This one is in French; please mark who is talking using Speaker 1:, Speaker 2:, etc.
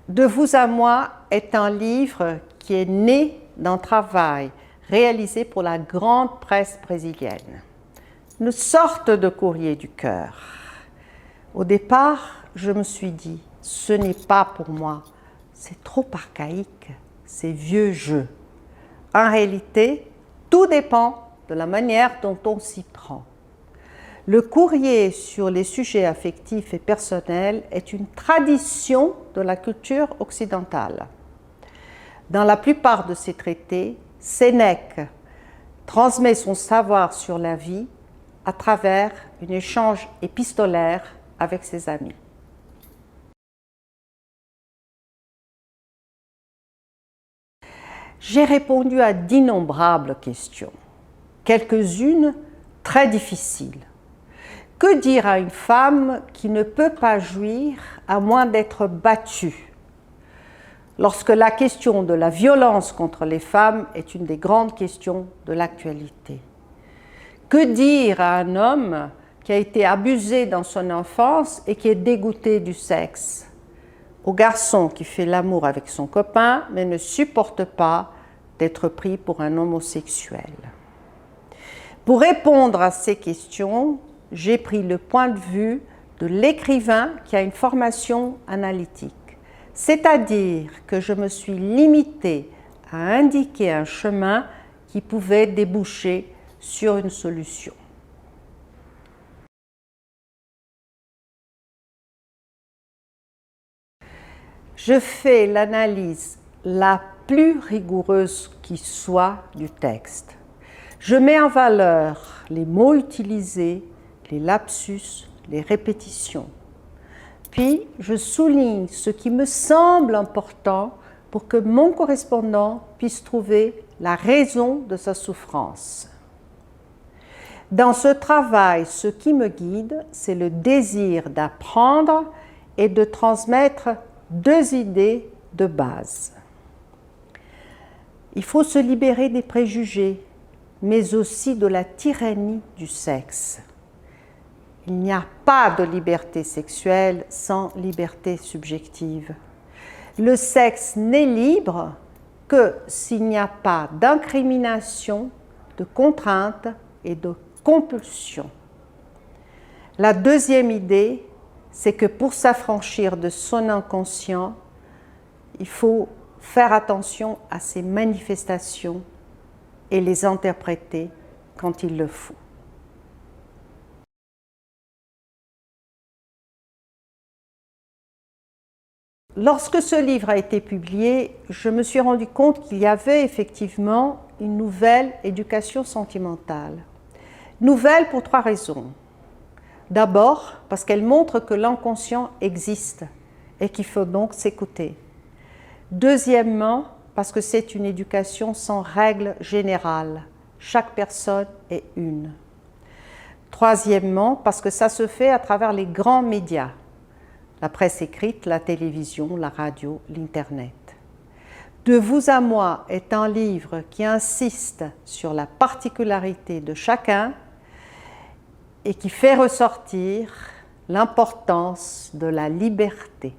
Speaker 1: De vous à moi est un livre qui est né d'un travail réalisé pour la grande presse brésilienne. Une sorte de courrier du cœur. Au départ, je me suis dit, ce n'est pas pour moi, c'est trop archaïque, c'est vieux jeu. En réalité, tout dépend de la manière dont on s'y prend. Le courrier sur les sujets affectifs et personnels est une tradition de la culture occidentale. Dans la plupart de ses traités, Sénèque transmet son savoir sur la vie à travers un échange épistolaire avec ses amis. J'ai répondu à d'innombrables questions, quelques-unes très difficiles. Que dire à une femme qui ne peut pas jouir à moins d'être battue? Lorsque la question de la violence contre les femmes est une des grandes questions de l'actualité. Que dire à un homme qui a été abusé dans son enfance et qui est dégoûté du sexe? Au garçon qui fait l'amour avec son copain mais ne supporte pas d'être pris pour un homosexuel. Pour répondre à ces questions, j'ai pris le point de vue de l'écrivain qui a une formation analytique. C'est-à-dire que je me suis limitée à indiquer un chemin qui pouvait déboucher sur une solution. Je fais l'analyse la plus rigoureuse qui soit du texte. Je mets en valeur les mots utilisés, les lapsus, les répétitions. Puis, je souligne ce qui me semble important pour que mon correspondant puisse trouver la raison de sa souffrance. Dans ce travail, ce qui me guide, c'est le désir d'apprendre et de transmettre deux idées de base. Il faut se libérer des préjugés, mais aussi de la tyrannie du sexe. Il n'y a pas de liberté sexuelle sans liberté subjective. Le sexe n'est libre que s'il n'y a pas d'incrimination, de contrainte et de compulsion. La deuxième idée, c'est que pour s'affranchir de son inconscient, il faut faire attention à ses manifestations et les interpréter quand il le faut. Lorsque ce livre a été publié, je me suis rendu compte qu'il y avait effectivement une nouvelle éducation sentimentale. Nouvelle pour trois raisons. D'abord, parce qu'elle montre que l'inconscient existe et qu'il faut donc s'écouter. Deuxièmement, parce que c'est une éducation sans règle générale. Chaque personne est une. Troisièmement, parce que ça se fait à travers les grands médias. La presse écrite, la télévision, la radio, l'Internet. De vous à moi est un livre qui insiste sur la particularité de chacun et qui fait ressortir l'importance de la liberté.